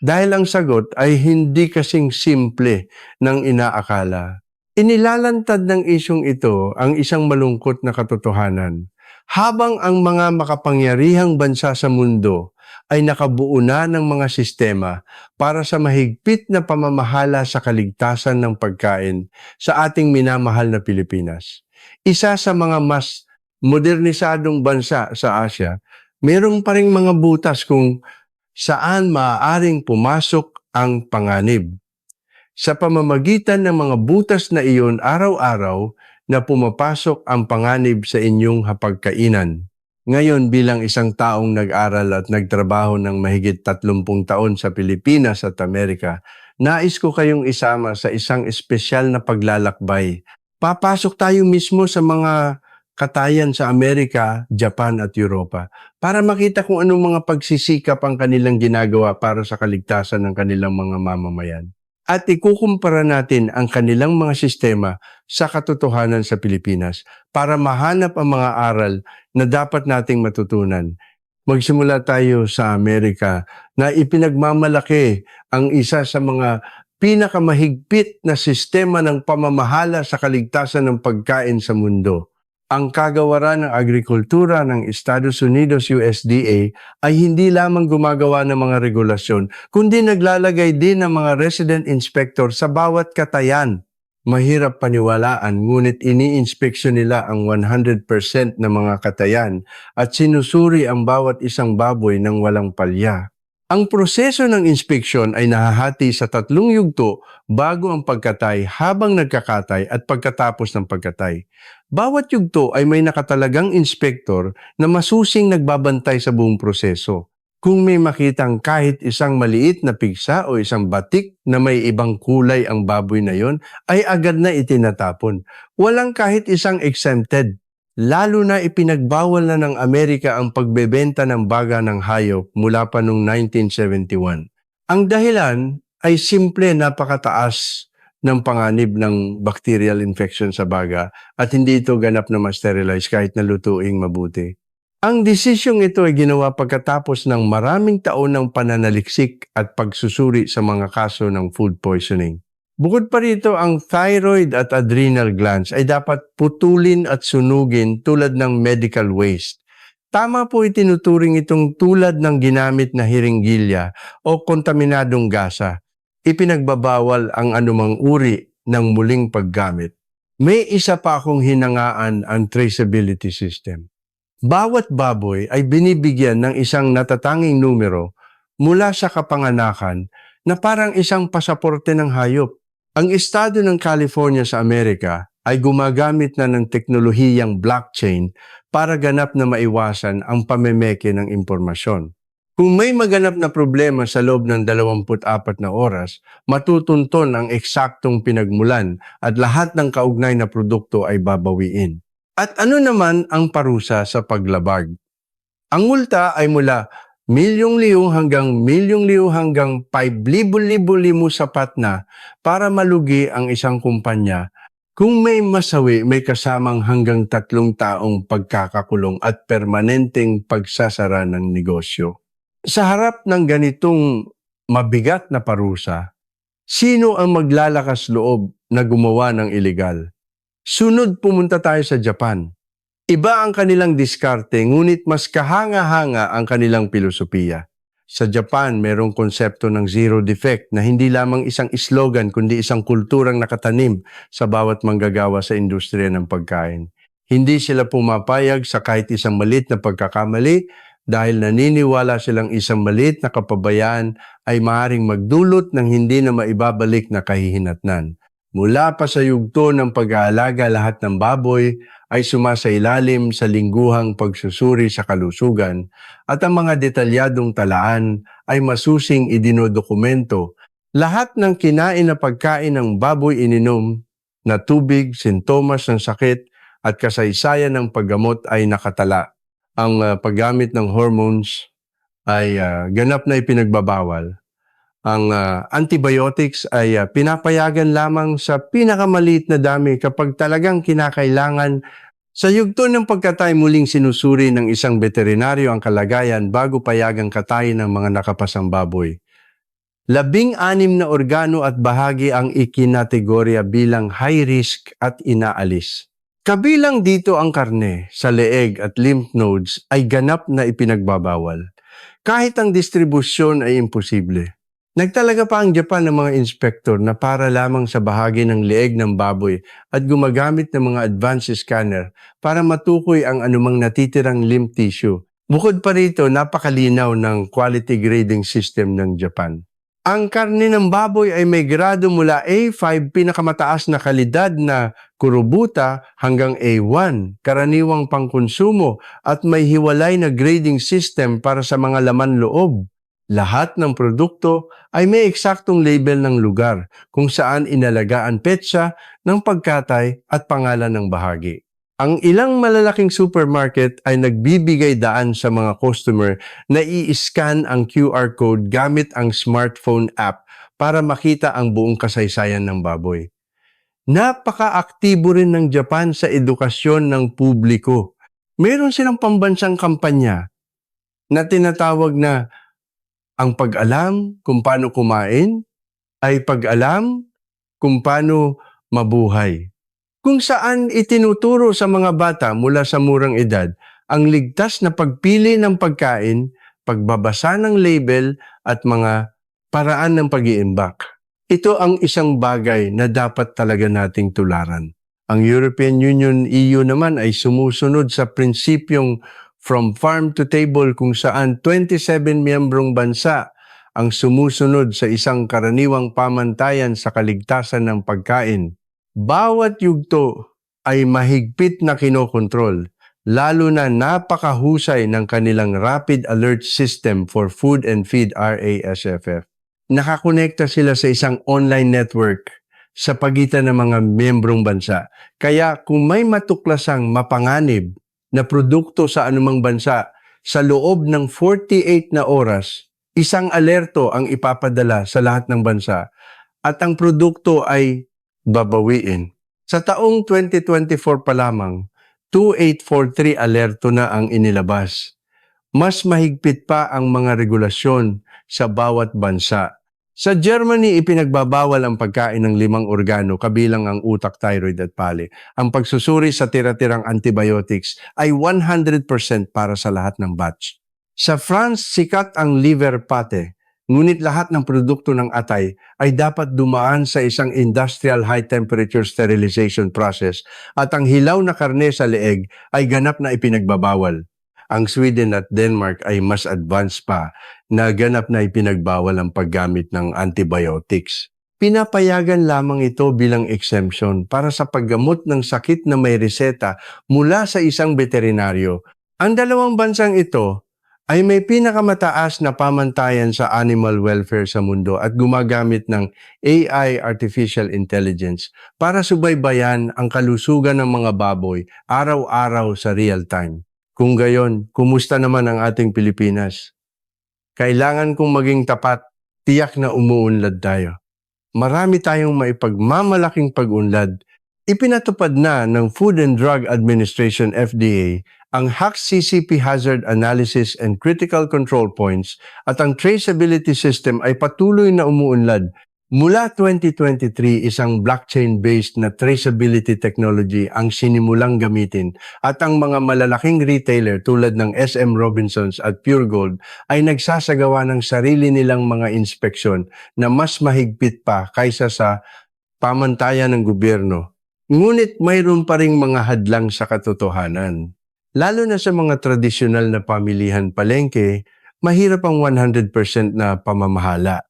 Dahil ang sagot ay hindi kasing simple ng inaakala. Inilalantad ng isyong ito ang isang malungkot na katotohanan. Habang ang mga makapangyarihang bansa sa mundo ay nakabuo na ng mga sistema para sa mahigpit na pamamahala sa kaligtasan ng pagkain sa ating minamahal na Pilipinas. Isa sa mga mas modernisadong bansa sa Asia, mayroong pa ring mga butas kung saan maaaring pumasok ang panganib. Sa pamamagitan ng mga butas na iyon araw-araw na pumapasok ang panganib sa inyong hapagkainan. Ngayon bilang isang taong nag-aral at nagtrabaho ng mahigit 30 taon sa Pilipinas at Amerika, nais ko kayong isama sa isang espesyal na paglalakbay. Papasok tayo mismo sa mga katayan sa Amerika, Japan at Europa para makita kung anong mga pagsisikap ang kanilang ginagawa para sa kaligtasan ng kanilang mga mamamayan. At ikukumpara natin ang kanilang mga sistema sa katotohanan sa Pilipinas para mahanap ang mga aral na dapat nating matutunan. Magsimula tayo sa Amerika na ipinagmamalaki ang isa sa mga pinakamahigpit na sistema ng pamamahala sa kaligtasan ng pagkain sa mundo. Ang kagawaran ng agrikultura ng Estados Unidos USDA ay hindi lamang gumagawa ng mga regulasyon, kundi naglalagay din ng mga resident inspector sa bawat katayan. Mahirap paniwalaan, ngunit ini-inspeksyon nila ang 100% ng mga katayan at sinusuri ang bawat isang baboy ng walang palya. Ang proseso ng inspeksyon ay nahahati sa 3 yugto bago ang pagkatay, habang nagkakatay at pagkatapos ng pagkatay. Bawat yugto ay may nakatalagang inspektor na masusing nagbabantay sa buong proseso. Kung may makitang kahit isang maliit na pigsa o isang batik na may ibang kulay ang baboy na yon, ay agad na itinatapon. Walang kahit isang exempted. Lalo na ipinagbawal na ng Amerika ang pagbebenta ng baga ng hayop mula pa noong 1971. Ang dahilan ay simple, napakataas ng panganib ng bacterial infection sa baga at hindi ito ganap na ma-sterilize kahit nalutuing mabuti. Ang desisyong ito ay ginawa pagkatapos ng maraming taon ng pananaliksik at pagsusuri sa mga kaso ng food poisoning. Bukod pa rito, ang thyroid at adrenal glands ay dapat putulin at sunugin tulad ng medical waste. Tama po itinuturing itong tulad ng ginamit na hiringgilya o kontaminadong gasa. Ipinagbabawal ang anumang uri ng muling paggamit. May isa pa akong hinangaan, ang traceability system. Bawat baboy ay binibigyan ng isang natatanging numero mula sa kapanganakan na parang isang pasaporte ng hayop. Ang estado ng California sa Amerika ay gumagamit na ng teknolohiyang blockchain para ganap na maiwasan ang pamemeke ng impormasyon. Kung may maganap na problema sa loob ng 24 na oras, matutunton ang eksaktong pinagmulan at lahat ng kaugnay na produkto ay babawiin. At ano naman ang parusa sa paglabag? Ang multa ay mula milyong-liyo hanggang 5,000 sapat na para malugi ang isang kumpanya. Kung may masawi, may kasamang hanggang 3 taong pagkakakulong at permanenteng pagsasara ng negosyo. Sa harap ng ganitong mabigat na parusa, Sino ang maglalakas loob na gumawa ng illegal? Sunod pumunta tayo sa Japan. Iba ang kanilang diskarte ngunit mas kahanga-hanga ang kanilang filosofiya. Sa Japan, merong konsepto ng zero defect na hindi lamang isang slogan kundi isang kulturang nakatanim sa bawat manggagawa sa industriya ng pagkain. Hindi sila pumapayag sa kahit isang malit na pagkakamali dahil naniniwala silang isang malit na kapabayaan ay maaaring magdulot ng hindi na maibabalik na kahihinatnan. Mula pa sa yugto ng pag-aalaga, lahat ng baboy ay sumasailalim sa lingguhang pagsusuri sa kalusugan at ang mga detalyadong talaan ay masusing idinodokumento. Lahat ng kinain na pagkain ng baboy ininom na tubig, sintomas ng sakit at kasaysayan ng paggamot ay nakatala. Ang paggamit ng hormones ay ganap na ipinagbabawal. Ang antibiotics ay pinapayagan lamang sa pinakamaliit na dami kapag talagang kinakailangan. Sa yugto ng pagkatay, muling sinusuri ng isang veterinaryo ang kalagayan bago payagang katayin ng mga nakapasang baboy. 16 na organo at bahagi ang ikinategorya bilang high risk at inaalis. Kabilang dito ang karne sa leeg at lymph nodes ay ganap na ipinagbabawal. Kahit ang distribusyon ay imposible. Nagtalaga pa ang Japan ng mga inspektor na para lamang sa bahagi ng leeg ng baboy at gumagamit ng mga advanced scanner para matukoy ang anumang natitirang lymph tissue. Bukod pa rito, napakalinaw ng quality grading system ng Japan. Ang karne ng baboy ay may grado mula A5, pinakamataas na kalidad na kurubuta, hanggang A1, karaniwang pangkonsumo, at may hiwalay na grading system para sa mga laman loob. Lahat ng produkto ay may eksaktong label ng lugar kung saan inalagaan petsa ng pagkatay at pangalan ng bahagi. Ang ilang malalaking supermarket ay nagbibigay daan sa mga customer na i-scan ang QR code gamit ang smartphone app para makita ang buong kasaysayan ng baboy. Napaka-aktibo rin ng Japan sa edukasyon ng publiko. Meron silang pambansang kampanya na tinatawag na ang pag-alam kung paano kumain ay pag-alam kung paano mabuhay. Kung saan itinuturo sa mga bata mula sa murang edad ang ligtas na pagpili ng pagkain, pagbabasa ng label at mga paraan ng pag-iimbak. Ito ang isang bagay na dapat talaga nating tularan. Ang European Union, EU naman ay sumusunod sa prinsipyong from farm to table kung saan 27 miyembrong bansa ang sumusunod sa isang karaniwang pamantayan sa kaligtasan ng pagkain. Bawat yugto ay mahigpit na kinokontrol, lalo na napakahusay ng kanilang Rapid Alert System for Food and Feed RASFF. Nakakonekta sila sa isang online network sa pagitan ng mga miyembrong bansa. Kaya kung may matuklasang mapanganib na produkto sa anumang bansa, sa loob ng 48 na oras, isang alerto ang ipapadala sa lahat ng bansa at ang produkto ay babawiin. Sa taong 2024 pa lamang, 2843 alerto na ang inilabas. Mas mahigpit pa ang mga regulasyon sa bawat bansa. Sa Germany, ipinagbabawal ang pagkain ng 5 organo kabilang ang utak, thyroid at pali. Ang pagsusuri sa tira-tirang antibiotics ay 100% para sa lahat ng batch. Sa France, sikat ang liver pate, ngunit lahat ng produkto ng atay ay dapat dumaan sa isang industrial high-temperature sterilization process at ang hilaw na karne sa leeg ay ganap na ipinagbabawal. Ang Sweden at Denmark ay mas advanced pa na ganap na ipinagbawal ang paggamit ng antibiotics. Pinapayagan lamang ito bilang exemption para sa paggamot ng sakit na may reseta mula sa isang veterinaryo. Ang dalawang bansang ito ay may pinakamataas na pamantayan sa animal welfare sa mundo at gumagamit ng AI, artificial intelligence, para subaybayan ang kalusugan ng mga baboy araw-araw sa real time. Kung gayon, kumusta naman ang ating Pilipinas? Kailangan kong maging tapat, tiyak na umuunlad tayo. Marami tayong maipagmamalaking pag-unlad. Ipinatupad na ng Food and Drug Administration FDA ang HACCP Hazard Analysis and Critical Control Points at ang traceability system ay patuloy na umuunlad. Mula 2023, isang blockchain-based na traceability technology ang sinimulang gamitin at ang mga malalaking retailer tulad ng SM Robinsons at Pure Gold ay nagsasagawa ng sarili nilang mga inspeksyon na mas mahigpit pa kaysa sa pamantayan ng gobyerno. Ngunit mayroon pa ring mga hadlang sa katotohanan. Lalo na sa mga tradisyonal na pamilihan palengke, mahirap ang 100% na pamamahala.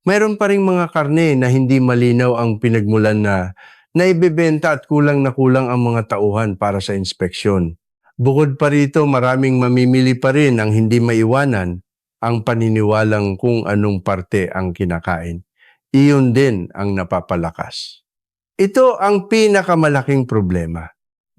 Mayroon pa ring mga karne na hindi malinaw ang pinagmulan na naibebenta at kulang na kulang ang mga tauhan para sa inspeksyon. Bukod pa rito, maraming mamimili pa rin ang hindi maiwanan ang paniniwalang kung anong parte ang kinakain. Iyon din ang napapalakas. Ito ang pinakamalaking problema.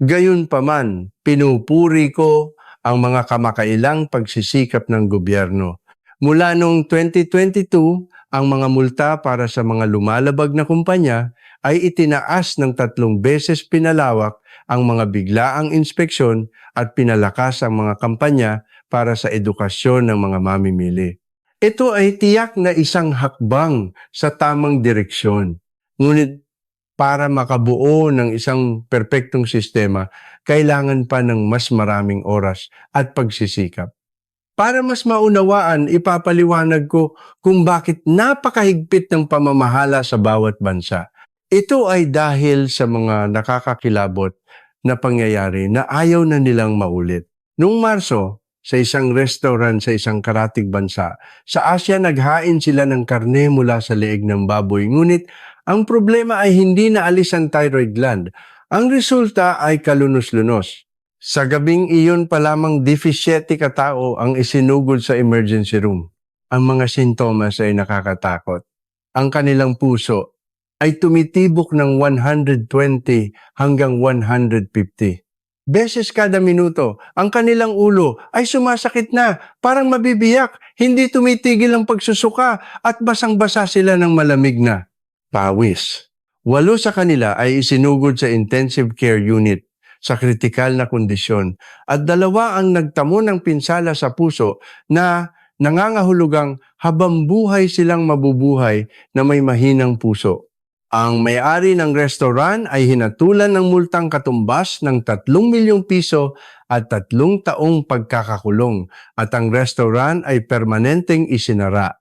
Gayunpaman, pinupuri ko ang mga kamakailang pagsisikap ng gobyerno. Mula noong 2022, ang mga multa para sa mga lumalabag na kumpanya ay itinaas ng 3 beses, pinalawak ang mga biglaang inspeksyon at pinalakas ang mga kampanya para sa edukasyon ng mga mamimili. Ito ay tiyak na isang hakbang sa tamang direksyon. Ngunit para makabuo ng isang perpektong sistema, kailangan pa ng mas maraming oras at pagsisikap. Para mas maunawaan, ipapaliwanag ko kung bakit napakahigpit ng pamamahala sa bawat bansa. Ito ay dahil sa mga nakakakilabot na pangyayari na ayaw na nilang maulit. Noong Marso, sa isang restaurant sa isang karatig bansa, sa Asia naghain sila ng karne mula sa leeg ng baboy. Ngunit ang problema ay hindi naalis ang thyroid gland. Ang resulta ay kalunos-lunos. Sa gabing iyon pa lamang 17 katao ang isinugod sa emergency room. Ang mga sintomas ay nakakatakot. Ang kanilang puso ay tumitibok ng 120 hanggang 150 beses kada minuto. Ang kanilang ulo ay sumasakit na, parang mabibiyak, hindi tumitigil ang pagsusuka at basang-basa sila ng malamig na pawis. 8 sa kanila ay isinugod sa intensive care unit sa kritikal na kondisyon at 2 ang nagtamo ng pinsala sa puso na nangangahulugang habang buhay silang mabubuhay na may mahinang puso. Ang may-ari ng restaurant ay hinatulan ng multang katumbas ng 3 milyong piso at 3 taong pagkakakulong at ang restaurant ay permanenteng isinara.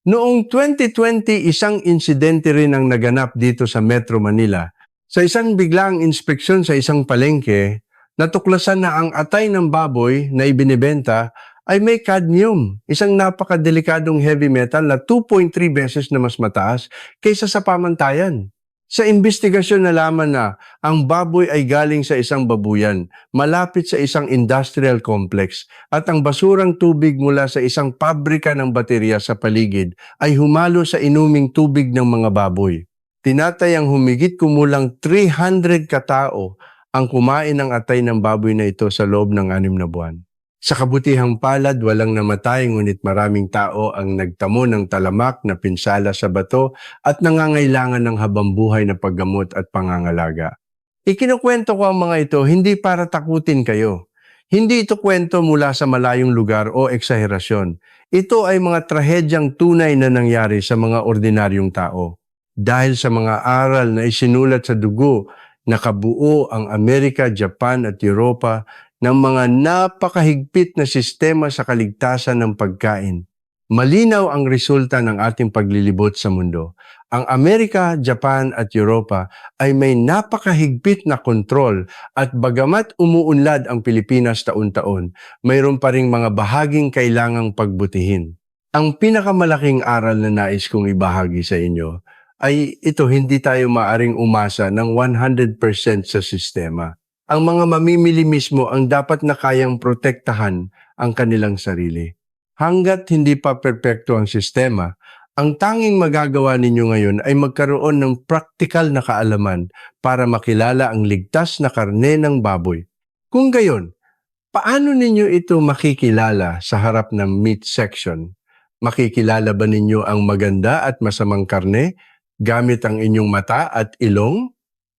Noong 2020, isang insidente rin ang naganap dito sa Metro Manila. Sa isang biglaang inspeksyon sa isang palengke, natuklasan na ang atay ng baboy na ibinebenta ay may cadmium, isang napakadelikadong heavy metal na 2.3 beses na mas mataas kaysa sa pamantayan. Sa investigasyon nalaman na ang baboy ay galing sa isang babuyan, malapit sa isang industrial complex at ang basurang tubig mula sa isang pabrika ng baterya sa paligid ay humalo sa inuming tubig ng mga baboy. Tinatayang humigit kumulang 300 katao ang kumain ng atay ng baboy na ito sa loob ng 6 na buwan. Sa kabutihang palad, walang namatay ngunit maraming tao ang nagtamo ng talamak na pinsala sa bato at nangangailangan ng habambuhay na paggamot at pangangalaga. Ikinukwento ko ang mga ito hindi para takutin kayo. Hindi ito kwento mula sa malayong lugar o eksaherasyon. Ito ay mga trahedyang tunay na nangyari sa mga ordinaryong tao. Dahil sa mga aral na isinulat sa dugo, nakabuo ang Amerika, Japan at Europa ng mga napakahigpit na sistema sa kaligtasan ng pagkain. Malinaw ang resulta ng ating paglilibot sa mundo. Ang Amerika, Japan at Europa ay may napakahigpit na kontrol at bagamat umuunlad ang Pilipinas taon-taon, mayroon pa ring mga bahaging kailangang pagbutihin. Ang pinakamalaking aral na nais kong ibahagi sa inyo ay ito, hindi tayo maaring umasa ng 100% sa sistema. Ang mga mamimili mismo ang dapat na kayang protektahan ang kanilang sarili. Hanggat hindi pa perpekto ang sistema, ang tanging magagawa ninyo ngayon ay magkaroon ng praktikal na kaalaman para makilala ang ligtas na karne ng baboy. Kung gayon, paano ninyo ito makikilala sa harap ng meat section? Makikilala ba ninyo ang maganda at masamang karne gamit ang inyong mata at ilong?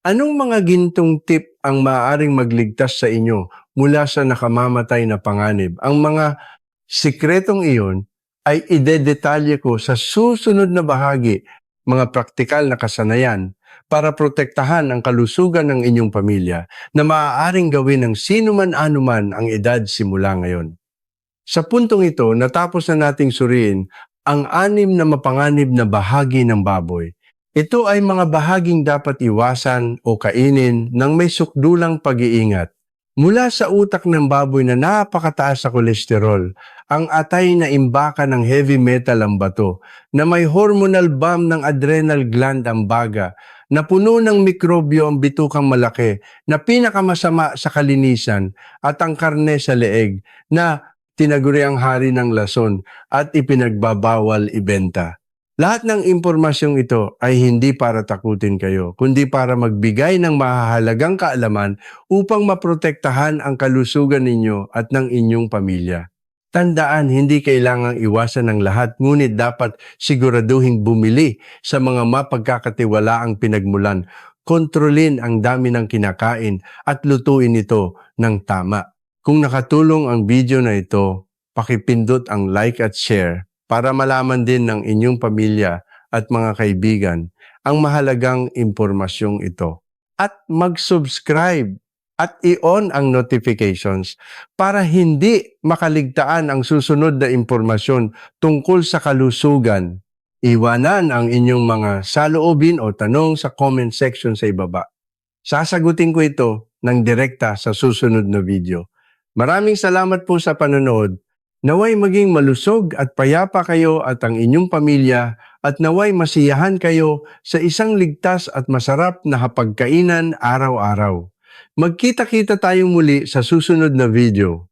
Anong mga gintong tip ang maaaring magligtas sa inyo mula sa nakamamatay na panganib? Ang mga sikretong iyon ay idedetalye ko sa susunod na bahagi mga praktikal na kasanayan para protektahan ang kalusugan ng inyong pamilya na maaaring gawin ng sino man anuman ang edad simula ngayon. Sa puntong ito, natapos na nating suriin ang 6 na mapanganib na bahagi ng baboy. Ito ay mga bahaging dapat iwasan o kainin ng may sukdulang pag-iingat. Mula sa utak ng baboy na napakataas sa kolesterol, ang atay na imbaka ng heavy metal ang bato, na may hormonal bomb ng adrenal gland ang baga, na puno ng mikrobyo ang bitukang malaki, na pinakamasama sa kalinisan, at ang karne sa leeg, na tinaguri ang hari ng lason at ipinagbabawal ibenta. Lahat ng impormasyong ito ay hindi para takutin kayo, kundi para magbigay ng mahahalagang kaalaman upang maprotektahan ang kalusugan ninyo at ng inyong pamilya. Tandaan, hindi kailangang iwasan ng lahat, ngunit dapat siguraduhing bumili sa mga mapagkakatiwalaang pinagmulan. Kontrolin ang dami ng kinakain at lutuin ito ng tama. Kung nakatulong ang video na ito, pakipindot ang like at share para malaman din ng inyong pamilya at mga kaibigan ang mahalagang impormasyong ito. At mag-subscribe at i-on ang notifications para hindi makaligtaan ang susunod na impormasyon tungkol sa kalusugan. Iwanan ang inyong mga saloobin o tanong sa comment section sa ibaba. Sasagutin ko ito ng direkta sa susunod na video. Maraming salamat po sa panonood. Naway maging malusog at payapa kayo at ang inyong pamilya at naway masiyahan kayo sa isang ligtas at masarap na hapagkainan araw-araw. Magkita-kita tayong muli sa susunod na video.